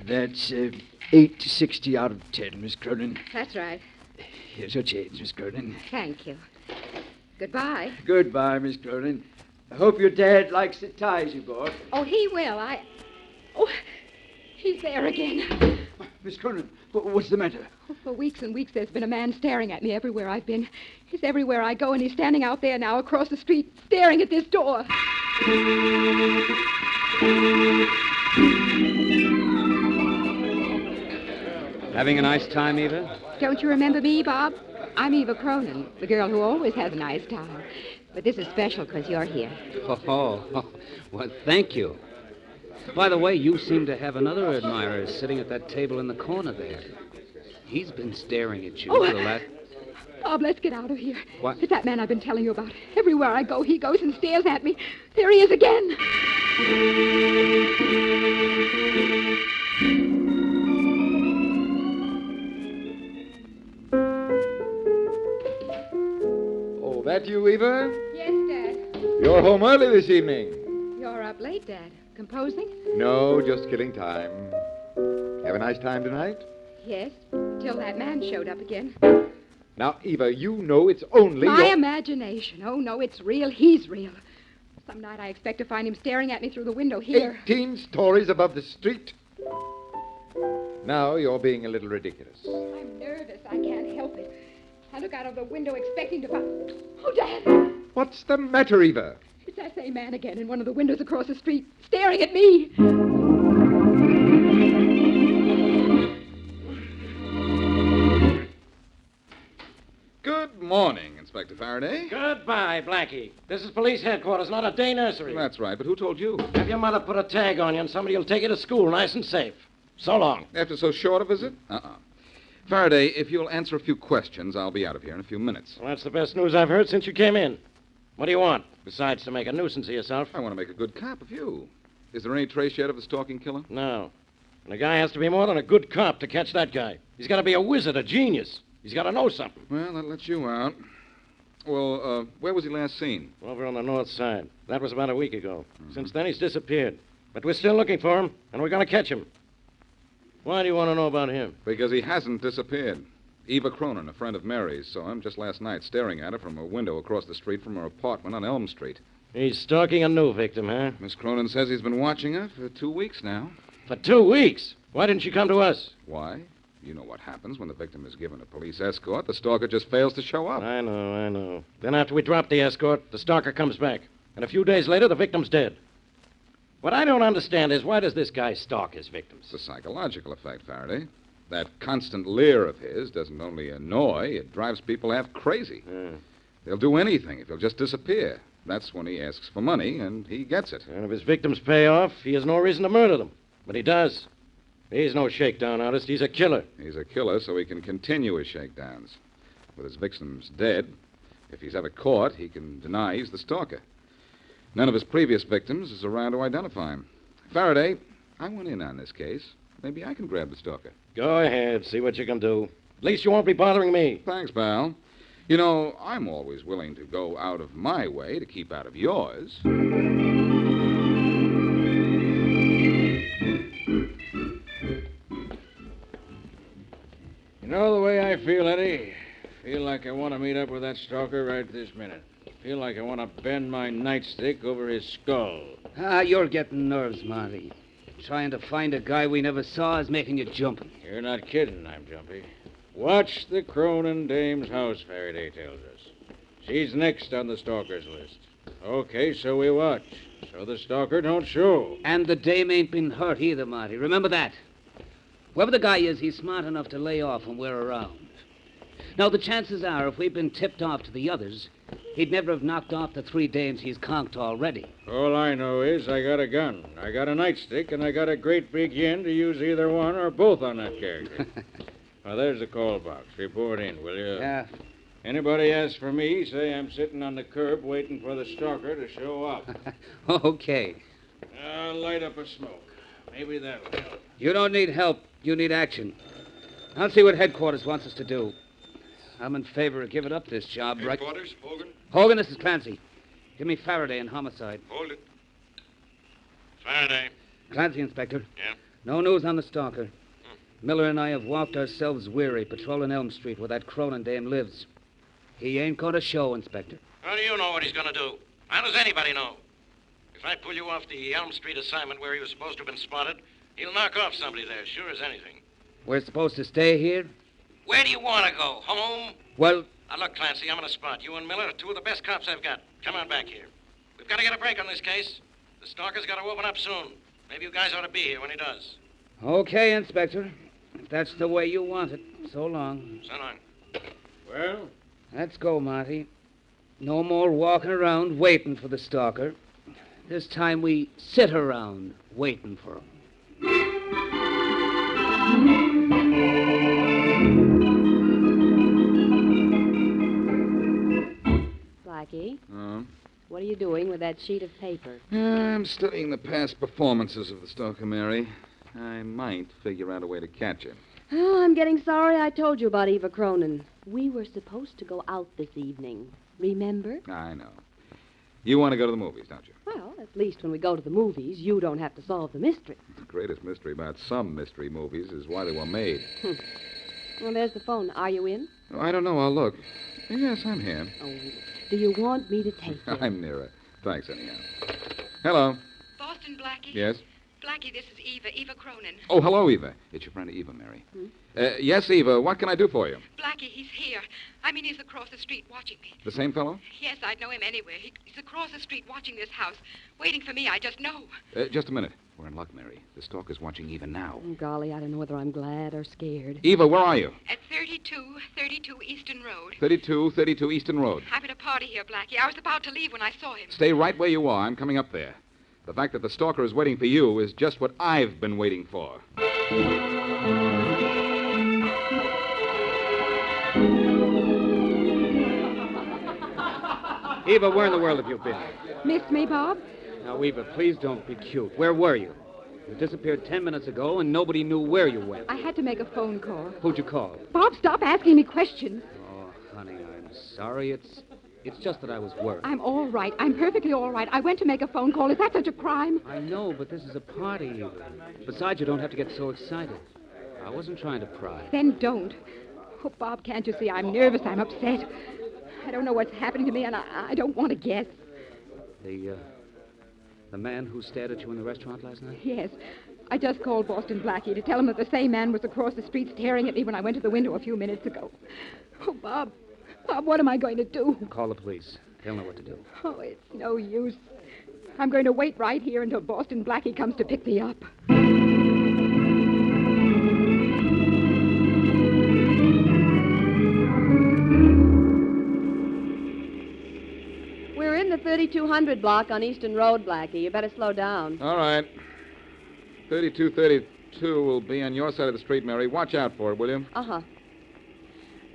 That's 860 out of 10, Miss Cronin. That's right. Here's your change, Miss Cronin. Thank you. Goodbye. Goodbye, Miss Cronin. I hope your dad likes the ties you bought. Oh, he will. Oh, he's there again. Miss Cronin, what's the matter? Oh, for weeks and weeks, there's been a man staring at me everywhere I've been. He's everywhere I go, and he's standing out there now across the street, staring at this door. Having a nice time, Eva? Don't you remember me, Bob? I'm Eva Cronin, the girl who always has a nice time. But this is special because you're here. Oh, well, thank you. By the way, you seem to have another admirer sitting at that table in the corner there. He's been staring at you for the last... Bob, let's get out of here. What? It's that man I've been telling you about. Everywhere I go, he goes and stares at me. There he is again. Oh, that you, Eva? Yes, Dad. You're home early this evening. You're up late, Dad. Composing? No, just killing time. Have a nice time tonight? Yes, till that man showed up again. Now, Eva, you know it's only My your... imagination. Oh, no, it's real. He's real. Some night I expect to find him staring at me through the window here. 18 stories above the street. Now you're being a little ridiculous. I'm nervous. I can't help it. I look out of the window expecting to find... Oh, Dad! What's the matter, Eva? It's that same man again in one of the windows across the street, staring at me. Good morning, Inspector Faraday. Goodbye, Blackie. This is police headquarters, not a day nursery. That's right, but who told you? Have your mother put a tag on you and somebody will take you to school nice and safe. So long. After so short a visit? Faraday, if you'll answer a few questions, I'll be out of here in a few minutes. Well, that's the best news I've heard since you came in. What do you want, besides to make a nuisance of yourself? I want to make a good cop of you. Is there any trace yet of the stalking killer? No. And a guy has to be more than a good cop to catch that guy. He's got to be a wizard, a genius. He's got to know something. Well, that lets you out. Well, where was he last seen? Over on the north side. That was about a week ago. Since then, he's disappeared. But we're still looking for him, and we're going to catch him. Why do you want to know about him? Because he hasn't disappeared. Eva Cronin, a friend of Mary's, saw him just last night staring at her from a window across the street from her apartment on Elm Street. He's stalking a new victim, huh? Miss Cronin says he's been watching her for 2 weeks now. For 2 weeks? Why didn't she come to us? Why? You know what happens when the victim is given a police escort. The stalker just fails to show up. I know. Then after we drop the escort, the stalker comes back. And a few days later, the victim's dead. What I don't understand is why does this guy stalk his victims? It's a psychological effect, Faraday. That constant leer of his doesn't only annoy, it drives people half crazy. They'll do anything if he'll just disappear. That's when he asks for money, and he gets it. And if his victims pay off, he has no reason to murder them. But he does. He's no shakedown artist. He's a killer. He's a killer so he can continue his shakedowns. With his victims dead, if he's ever caught, he can deny he's the stalker. None of his previous victims is around to identify him. Faraday, I went in on this case. Maybe I can grab the stalker. Go ahead. See what you can do. At least you won't be bothering me. Thanks, pal. You know, I'm always willing to go out of my way to keep out of yours. You know the way I feel, Eddie? Feel like I want to meet up with that stalker right this minute. Feel like I want to bend my nightstick over his skull. You're getting nerves, Marty. Trying to find a guy we never saw is making you jumpy. You're not kidding, I'm jumpy. Watch the Cronin dame's house, Faraday tells us. She's next on the stalker's list. Okay, so we watch. So the stalker don't show. And the dame ain't been hurt either, Marty. Remember that. Whoever the guy is, he's smart enough to lay off when we're around. Now, the chances are, if we'd been tipped off to the others, he'd never have knocked off the 3 dames he's conked already. All I know is I got a gun, I got a nightstick, and I got a great big yen to use either one or both on that character. Now, there's the call box. Report in, will you? Yeah. Anybody asks for me, say I'm sitting on the curb waiting for the stalker to show up. Okay. I'll light up a smoke. Maybe that'll help. You don't need help. You need action. I'll see what headquarters wants us to do. I'm in favor of giving up this job, right? Headquarters, Hogan? Hogan, this is Clancy. Give me Faraday in homicide. Hold it. Faraday. Clancy, Inspector. Yeah? No news on the stalker. Miller and I have walked ourselves weary patrolling Elm Street where that Cronin dame lives. He ain't going to show, Inspector. How do you know what he's going to do? How does anybody know? If I pull you off the Elm Street assignment where he was supposed to have been spotted, he'll knock off somebody there, sure as anything. We're supposed to stay here? Where do you want to go? Home? Well, Now, look, Clancy, I'm on a spot. You and Miller are two of the best cops I've got. Come on back here. We've got to get a break on this case. The stalker's got to open up soon. Maybe you guys ought to be here when he does. okay, Inspector. If that's the way you want it. So long. So long. Well, Let's go, Marty. No more walking around waiting for the stalker. This time we sit around waiting for him. Blackie, Oh? what are you doing with that sheet of paper? I'm studying the past performances of the stalker, Mary. I might figure out a way to catch him. Oh, I'm getting sorry I told you about Eva Cronin. We were supposed to go out this evening. Remember? I know. You want to go to the movies, don't you? Well, at least when we go to the movies, you don't have to solve the mystery. The greatest mystery about some mystery movies is why they were made. Well, there's the phone. Are you in? Oh, I don't know. I'll look. Yes, I'm here. Oh, do you want me to take you? I'm near it. Thanks, anyhow. Hello. Boston, Blackie? Yes? Blackie, this is Eva Cronin. Oh, hello, Eva. It's your friend Eva, Mary. Yes, Eva. What can I do for you? Blackie, he's here. I mean, he's across the street watching me. The same fellow? Yes, I'd know him anywhere. He's across the street watching this house, waiting for me. I just know. Just a minute. We're in luck, Mary. The stalker's watching Eva now. Oh, golly, I don't know whether I'm glad or scared. Eva, where are you? At 3232 Easton Road. 3232 Easton Road. I'm at a party here, Blackie. I was about to leave when I saw him. Stay right where you are. I'm coming up there. The fact that the stalker is waiting for you is just what I've been waiting for. Eva, where in the world have you been? Missed me, Bob? Now, Eva, please don't be cute. Where were you? You disappeared 10 minutes ago, and nobody knew where you went. I had to make a phone call. Who'd you call? Bob, stop asking me questions. Oh, honey, I'm sorry. It's just that I was worried. I'm all right. I'm perfectly all right. I went to make a phone call. Is that such a crime? I know, but this is a party, Eva. Besides, you don't have to get so excited. I wasn't trying to pry. Then don't. Oh, Bob, can't you see? I'm nervous. I'm upset. I don't know what's happening to me, and I don't want to guess. The man who stared at you in the restaurant last night? Yes. I just called Boston Blackie to tell him that the same man was across the street staring at me when I went to the window a few minutes ago. Oh, Bob. Bob, what am I going to do? Call the police. They'll know what to do. Oh, it's no use. I'm going to wait right here until Boston Blackie comes to pick me up. We're in the 3200 block on Easton Road, Blackie. You better slow down. All right. 3232 will be on your side of the street, Mary. Watch out for it, will you? Uh-huh.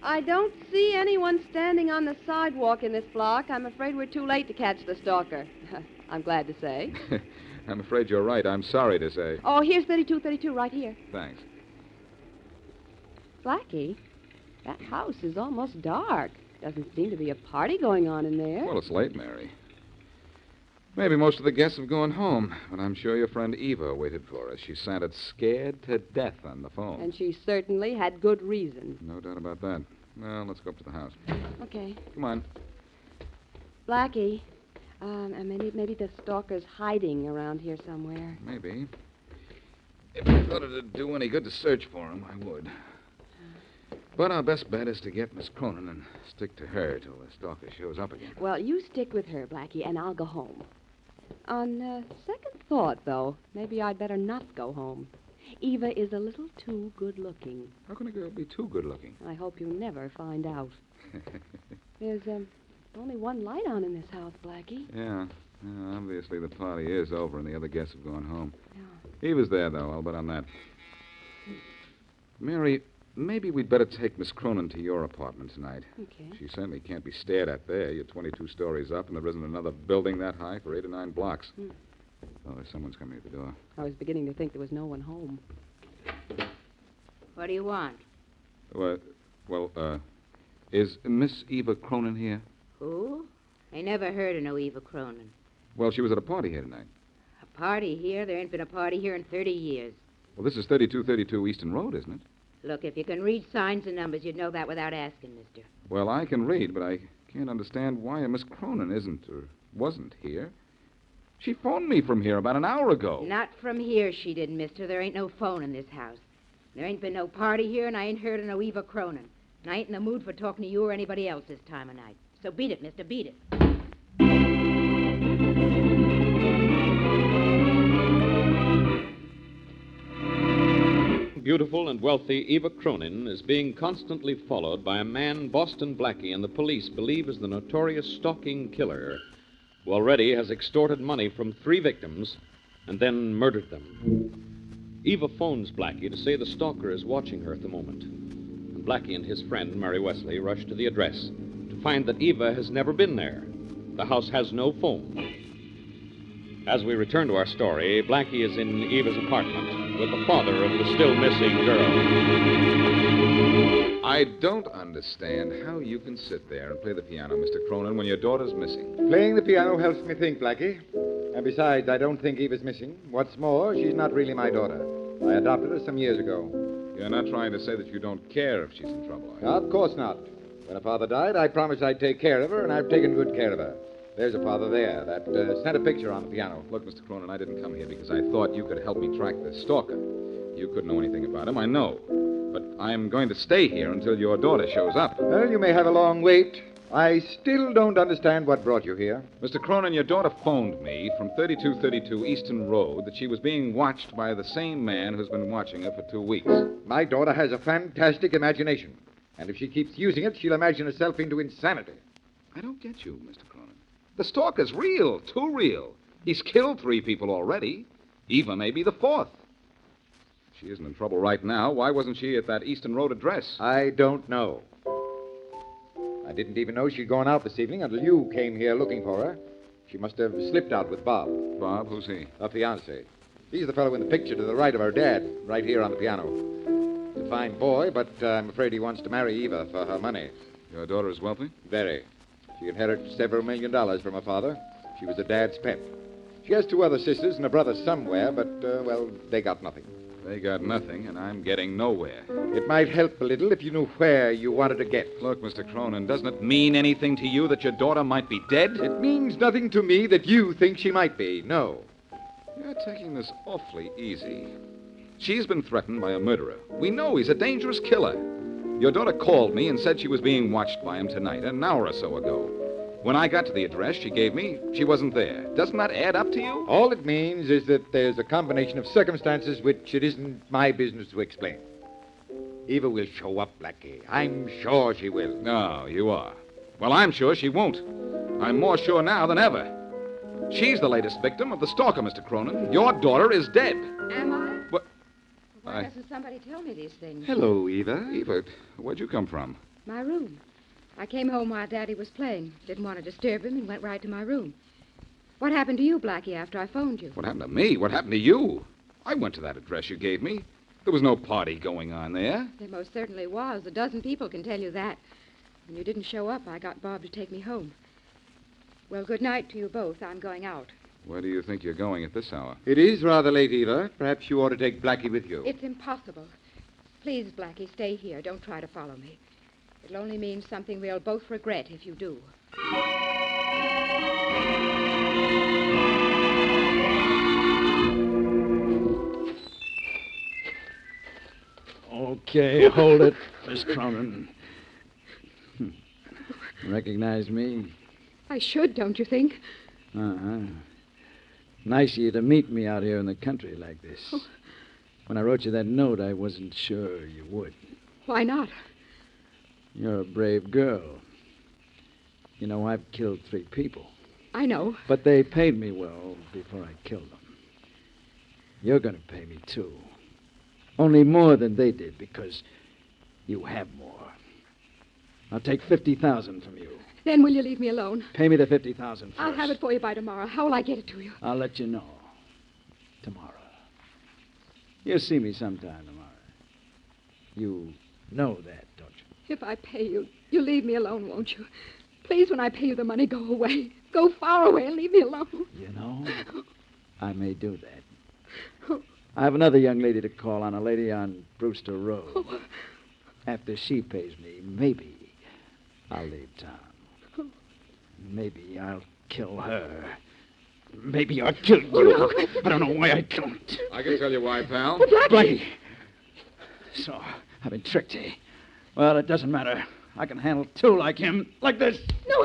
I don't see anyone standing on the sidewalk in this block. I'm afraid we're too late to catch the stalker. I'm glad to say. I'm afraid you're right. I'm sorry to say. Oh, here's 3232 right here. Thanks. Blackie, that house is almost dark. Doesn't seem to be a party going on in there. Well, it's late, Mary. Maybe most of the guests have gone home, but I'm sure your friend Eva waited for us. She sounded scared to death on the phone. And she certainly had good reason. No doubt about that. Well, let's go up to the house. Okay. Come on. Blackie, maybe the stalker's hiding around here somewhere. Maybe. If I thought it'd do any good to search for him, I would. But our best bet is to get Miss Cronin and stick to her till the stalker shows up again. Well, you stick with her, Blackie, and I'll go home. On second thought, though, maybe I'd better not go home. Eva is a little too good-looking. How can a girl be too good-looking? I hope you never find out. There's only one light on in this house, Blackie. Yeah, obviously the party is over and the other guests have gone home. Yeah. Eva's there, though. I'll bet on that. Mary, maybe we'd better take Miss Cronin to your apartment tonight. Okay. She certainly can't be stared at there. You're 22 stories up, and there isn't another building that high for 8 or 9 blocks. Oh, there's someone's coming at the door. I was beginning to think there was no one home. What do you want? Is Miss Eva Cronin here? Who? I never heard of no Eva Cronin. Well, she was at a party here tonight. A party here? There ain't been a party here in 30 years. Well, this is 3232 Eastern Road, isn't it? Look, if you can read signs and numbers, you'd know that without asking, mister. Well, I can read, but I can't understand why a Miss Cronin isn't or wasn't here. She phoned me from here about an hour ago. Not from here, she didn't, mister. There ain't no phone in this house. There ain't been no party here, and I ain't heard of no Eva Cronin. And I ain't in the mood for talking to you or anybody else this time of night. So beat it, mister, beat it. Beautiful and wealthy Eva Cronin is being constantly followed by a man Boston Blackie and the police believe is the notorious stalking killer, who already has extorted money from 3 victims and then murdered them. Eva phones Blackie to say the stalker is watching her at the moment. And Blackie and his friend, Mary Wesley, rush to the address to find that Eva has never been there. The house has no phone. As we return to our story, Blackie is in Eva's apartment with the father of the still missing girl. I don't understand how you can sit there and play the piano, Mr. Cronin, when your daughter's missing. Playing the piano helps me think, Blackie. And besides, I don't think Eva's missing. What's more, she's not really my daughter. I adopted her some years ago. You're not trying to say that you don't care if she's in trouble, are you? Of course not. When her father died, I promised I'd take care of her, and I've taken good care of her. There's her father there. That sent a picture on the piano. Look, Mr. Cronin, I didn't come here because I thought you could help me track the stalker. You couldn't know anything about him, I know. But I'm going to stay here until your daughter shows up. Well, you may have a long wait. I still don't understand what brought you here. Mr. Cronin, your daughter phoned me from 3232 Eastern Road that she was being watched by the same man who's been watching her for 2 weeks. My daughter has a fantastic imagination. And if she keeps using it, she'll imagine herself into insanity. I don't get you, Mr. Cronin. The stalker's real, too real. He's killed 3 people already. Eva may be the 4th. If she isn't in trouble right now, why wasn't she at that Eastern Road address? I don't know. I didn't even know she'd gone out this evening until you came here looking for her. She must have slipped out with Bob. Bob? Who's he? Her fiancé. He's the fellow in the picture to the right of her dad, right here on the piano. He's a fine boy, but I'm afraid he wants to marry Eva for her money. Your daughter is wealthy? Very. She inherited several $1 million from her father. She was her dad's pet. She has 2 other sisters and a brother somewhere, but, well, they got nothing. They got nothing, and I'm getting nowhere. It might help a little if you knew where you wanted to get. Look, Mr. Cronin, doesn't it mean anything to you that your daughter might be dead? It means nothing to me that you think she might be, no. You're taking this awfully easy. She's been threatened by a murderer. We know he's a dangerous killer. Your daughter called me and said she was being watched by him tonight, an hour or so ago. When I got to the address she gave me, she wasn't there. Doesn't that add up to you? All it means is that there's a combination of circumstances which it isn't my business to explain. Eva will show up, Blackie. I'm sure she will. No, you are. Well, I'm sure she won't. I'm more sure now than ever. She's the latest victim of the stalker, Mr. Cronin. Your daughter is dead. Am I? What? Why doesn't somebody tell me these things? Hello, Eva. Eva, where'd you come from? My room. I came home while Daddy was playing. Didn't want to disturb him and went right to my room. What happened to you, Blackie, after I phoned you? What happened to me? What happened to you? I went to that address you gave me. There was no party going on there. There most certainly was. A dozen people can tell you that. When you didn't show up, I got Bob to take me home. Well, good night to you both. I'm going out. Where do you think you're going at this hour? It is rather late, Eva. Perhaps you ought to take Blackie with you. It's impossible. Please, Blackie, stay here. Don't try to follow me. It'll only mean something we'll both regret if you do. Okay, hold it, Miss Cronin. Recognize me? I should, don't you think? Uh-huh. Nice of you to meet me out here in the country like this. Oh. When I wrote you that note, I wasn't sure you would. Why not? You're a brave girl. You know, I've killed 3 people. I know. But they paid me well before I killed them. You're going to pay me, too. Only more than they did, because you have more. I'll take $50,000 from you. Then will you leave me alone? Pay me the $50,000 first. I'll have it for you by tomorrow. How will I get it to you? I'll let you know. Tomorrow. You'll see me sometime tomorrow. You know that, don't you? If I pay you, you'll leave me alone, won't you? Please, when I pay you the money, go away. Go far away and leave me alone. You know, I may do that. I have another young lady to call on, a lady on Brewster Road. After she pays me, maybe I'll leave town. Maybe I'll kill her. Maybe I'll kill you. I don't know why I don't. I can tell you why, pal. Blackie. So, I've been tricked, eh? Well, it doesn't matter. I can handle two like him. Like this. No.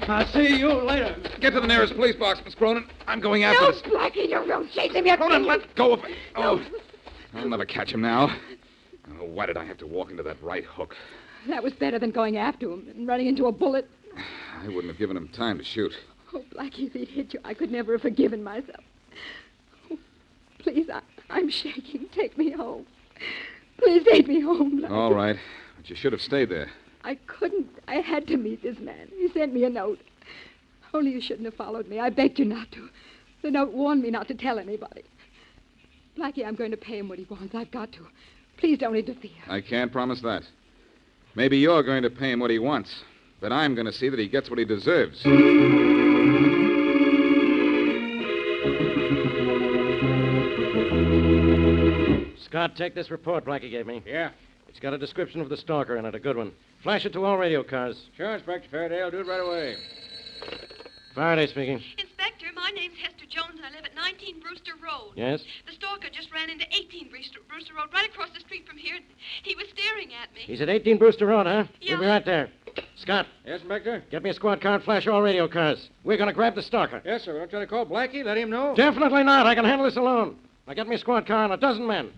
I'll see you later. Get to the nearest police box, Miss Cronin. I'm going after this. Blackie, don't chase him yet. Cronin, let go of it. Oh, I'll never catch him now. Oh, why did I have to walk into that right hook? That was better than going after him and running into a bullet. I wouldn't have given him time to shoot. Oh, Blackie, if he'd hit you, I could never have forgiven myself. Oh, please, I'm shaking. Take me home. Please take me home, Blackie. All right, but you should have stayed there. I couldn't. I had to meet this man. He sent me a note. Only you shouldn't have followed me. I begged you not to. The note warned me not to tell anybody. Blackie, I'm going to pay him what he wants. I've got to. Please don't interfere. I can't promise that. Maybe you're going to pay him what he wants, but I'm going to see that he gets what he deserves. Scott, take this report Blackie gave me. Yeah. It's got a description of the stalker in it, a good one. Flash it to all radio cars. Sure, Inspector Faraday. I'll do it right away. Faraday speaking. Inspector, my name's Hester Jones, and I live at 19 Brewster Road. Yes? The stalker just ran into 18 Brewster Road, right across the street from here. He was staring at me. He's at 18 Brewster Road, huh? Yeah. We'll be right there. Scott. Yes, Inspector? Get me a squad car and flash all radio cars. We're going to grab the stalker. Yes, sir. Don't try to call Blackie. Let him know. Definitely not. I can handle this alone. Now get me a squad car and a dozen men.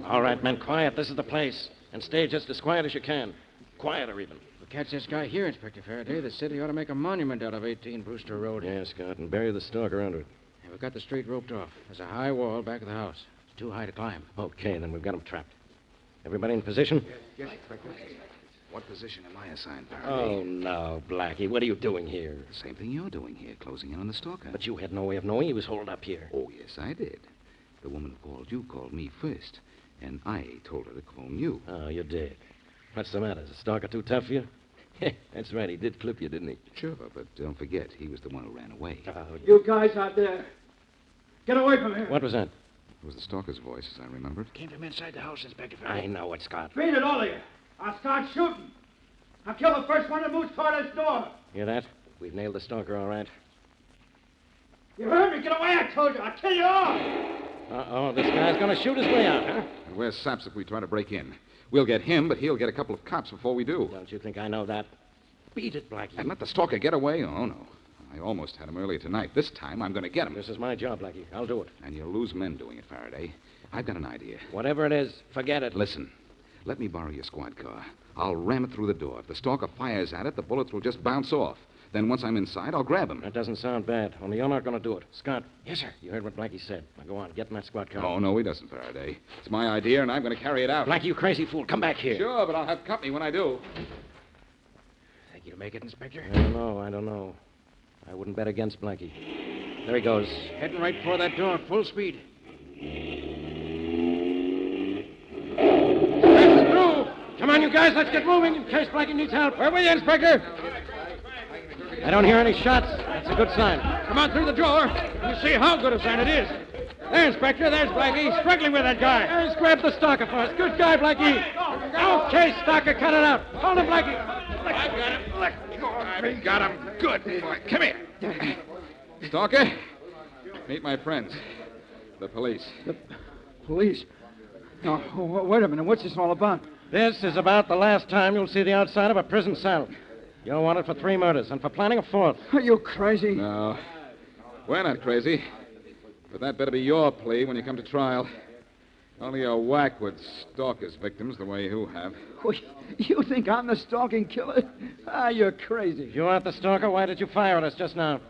All right, men, quiet. This is the place. And stay just as quiet as you can. Quieter, even. We'll catch this guy here, Inspector Faraday. The city ought to make a monument out of 18 Brewster Road. Yeah, Scott, and bury the stalker under it. Yeah, we've got the street roped off. There's a high wall back of the house. It's too high to climb. Okay, then we've got him trapped. Everybody in position? Yes, Inspector. What position am I assigned, Faraday? Oh, no, Blackie. What are you doing here? The same thing you're doing here, closing in on the stalker. But you had no way of knowing he was holed up here. Oh, yes, I did. The woman who called you called me first, and I told her to phone you. Oh, you did. What's the matter? Is the stalker too tough for you? That's right. He did clip you, didn't he? Sure, but don't forget, he was the one who ran away. You guys out there, get away from here. What was that? It was the stalker's voice, as I remembered. Came from inside the house, Inspector Faraday. I know it, Scott. Beat it, all of you. I'll start shooting. I'll kill the first one that moves toward this door. Hear that? We've nailed the stalker, all right. You heard me. Get away, I told you. I'll kill you all. Uh-oh, this guy's going to shoot his way out, huh? And we're saps if we try to break in. We'll get him, but he'll get a couple of cops before we do. Don't you think I know that? Beat it, Blackie. And let the stalker get away? Oh, no. I almost had him earlier tonight. This time, I'm going to get him. This is my job, Blackie. I'll do it. And you'll lose men doing it, Faraday. I've got an idea. Whatever it is, forget it. Listen, let me borrow your squad car. I'll ram it through the door. If the stalker fires at it, the bullets will just bounce off. Then once I'm inside, I'll grab him. That doesn't sound bad. Only you're not going to do it. Scott. Yes, sir. You heard what Blackie said. Now go on. Get in that squad car. Oh, no, he doesn't, Faraday. It's my idea, and I'm going to carry it out. Blackie, you crazy fool. Come back here. Sure, but I'll have company when I do. Think you'll make it, Inspector? I don't know. I wouldn't bet against Blackie. There he goes. Heading right for that door, full speed. Come on, you guys. Let's get moving in case Blackie needs help. Where were you, Inspector? I don't hear any shots. That's a good sign. Come on through the door. You see how good a sign it is. There, Inspector. There's Blackie, struggling with that guy. Let's grab the stalker for us. Good guy, Blackie. Okay, stalker, cut it out. Hold him, Blackie. I got him. Let go of me. Got him. Good boy. Come here. Stalker, meet my friends, the police. The police? No, wait a minute. What's this all about? This is about the last time you'll see the outside of a prison cell. You're wanted for 3 murders and for planning a 4th. Are you crazy? No, we're not crazy. But that better be your plea when you come to trial. Only a whack would stalk his victims the way you have. You think I'm the stalking killer? You're crazy. If you aren't the stalker, why did you fire at us just now?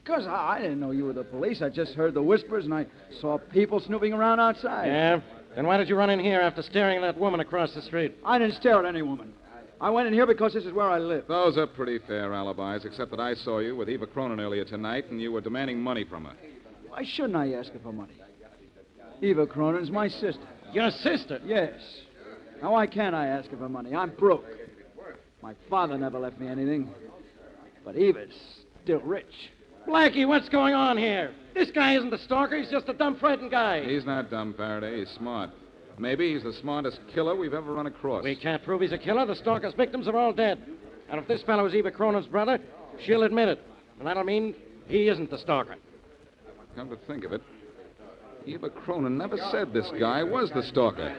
Because I didn't know you were the police. I just heard the whispers, and I saw people snooping around outside. Yeah? Then why did you run in here after staring at that woman across the street? I didn't stare at any woman. I went in here because this is where I live. Those are pretty fair alibis, except that I saw you with Eva Cronin earlier tonight, and you were demanding money from her. Why shouldn't I ask her for money? Eva Cronin's my sister. Your sister? Yes. Now, why can't I ask her for money? I'm broke. My father never left me anything. But Eva's still rich. Blackie, what's going on here? This guy isn't the stalker. He's just a dumb, frightened guy. He's not dumb, Faraday. He's smart. Maybe he's the smartest killer we've ever run across. We can't prove he's a killer. The stalker's victims are all dead. And if this fellow is Eva Cronin's brother, she'll admit it. And that'll mean he isn't the stalker. Come to think of it, Eva Cronin never said this guy was the stalker.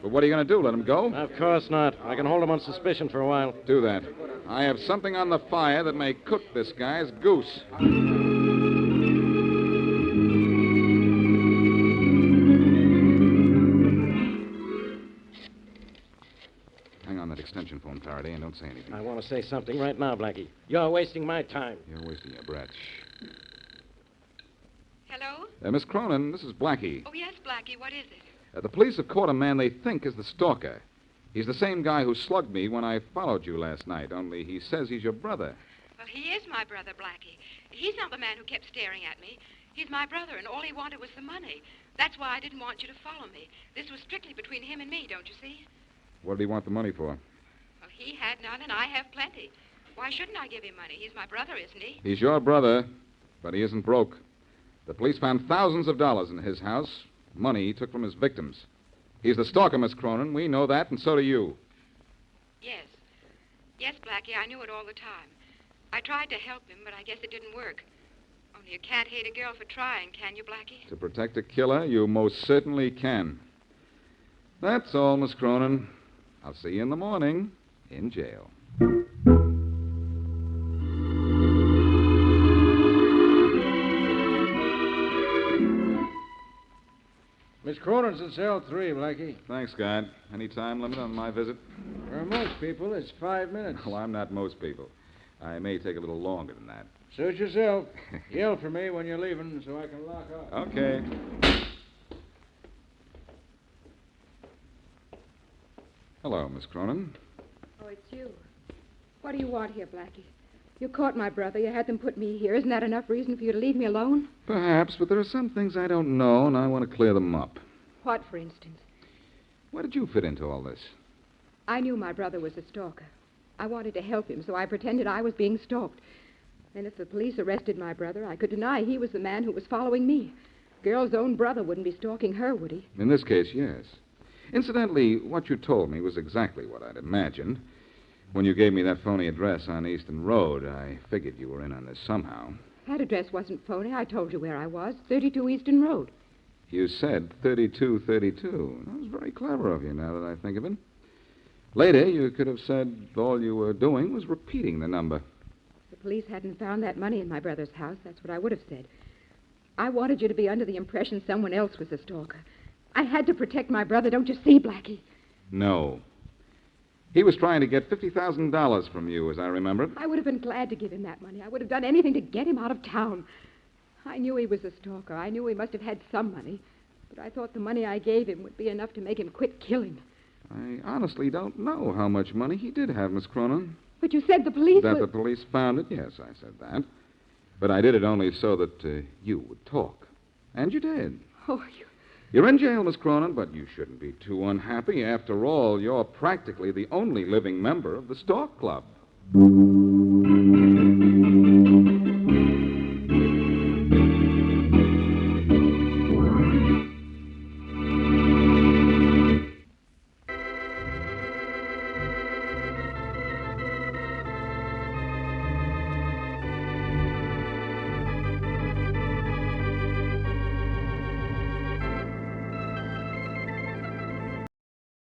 But what are you going to do, let him go? Of course not. I can hold him on suspicion for a while. Do that. I have something on the fire that may cook this guy's goose. Hang on that extension phone, Faraday, and don't say anything. I want to say something right now, Blackie. You're wasting my time. You're wasting your breath. Shh. Hello? Miss Cronin, this is Blackie. Oh, yes, Blackie. What is it? The police have caught a man they think is the stalker. He's the same guy who slugged me when I followed you last night, only he says he's your brother. Well, he is my brother, Blackie. He's not the man who kept staring at me. He's my brother, and all he wanted was the money. That's why I didn't want you to follow me. This was strictly between him and me, don't you see? What did he want the money for? Well, he had none, and I have plenty. Why shouldn't I give him money? He's my brother, isn't he? He's your brother, but he isn't broke. The police found thousands of dollars in his house, money he took from his victims. He's the stalker, Miss Cronin. We know that, and so do you. Yes. Yes, Blackie, I knew it all the time. I tried to help him, but I guess it didn't work. Only you can't hate a girl for trying, can you, Blackie? To protect a killer, you most certainly can. That's all, Miss Cronin. I'll see you in the morning in jail. Miss Cronin's in cell 3, Blackie. Thanks, guard. Any time limit on my visit? For most people, it's 5 minutes. Well, I'm not most people. I may take a little longer than that. Suit yourself. Yell for me when you're leaving so I can lock up. Okay. Hello, Miss Cronin. Oh, it's you. What do you want here, Blackie? You caught my brother. You had them put me here. Isn't that enough reason for you to leave me alone? Perhaps, but there are some things I don't know, and I want to clear them up. What, for instance? Where did you fit into all this? I knew my brother was a stalker. I wanted to help him, so I pretended I was being stalked. And if the police arrested my brother, I could deny he was the man who was following me. Girl's own brother wouldn't be stalking her, would he? In this case, yes. Incidentally, what you told me was exactly what I'd imagined. When you gave me that phony address on Easton Road, I figured you were in on this somehow. That address wasn't phony. I told you where I was, 32 Easton Road. You said 3232. That was very clever of you, now that I think of it. Later, you could have said all you were doing was repeating the number. If the police hadn't found that money in my brother's house, that's what I would have said. I wanted you to be under the impression someone else was a stalker. I had to protect my brother, don't you see, Blackie? No. He was trying to get $50,000 from you, as I remember. I would have been glad to give him that money. I would have done anything to get him out of town. I knew he was a stalker. I knew he must have had some money. But I thought the money I gave him would be enough to make him quit killing. I honestly don't know how much money he did have, Miss Cronin. But you said the police That the police found it? Yes, I said that. But I did it only so that you would talk. And you did. Oh, You're in jail, Miss Cronin, but you shouldn't be too unhappy. After all, you're practically the only living member of the Stalk Club.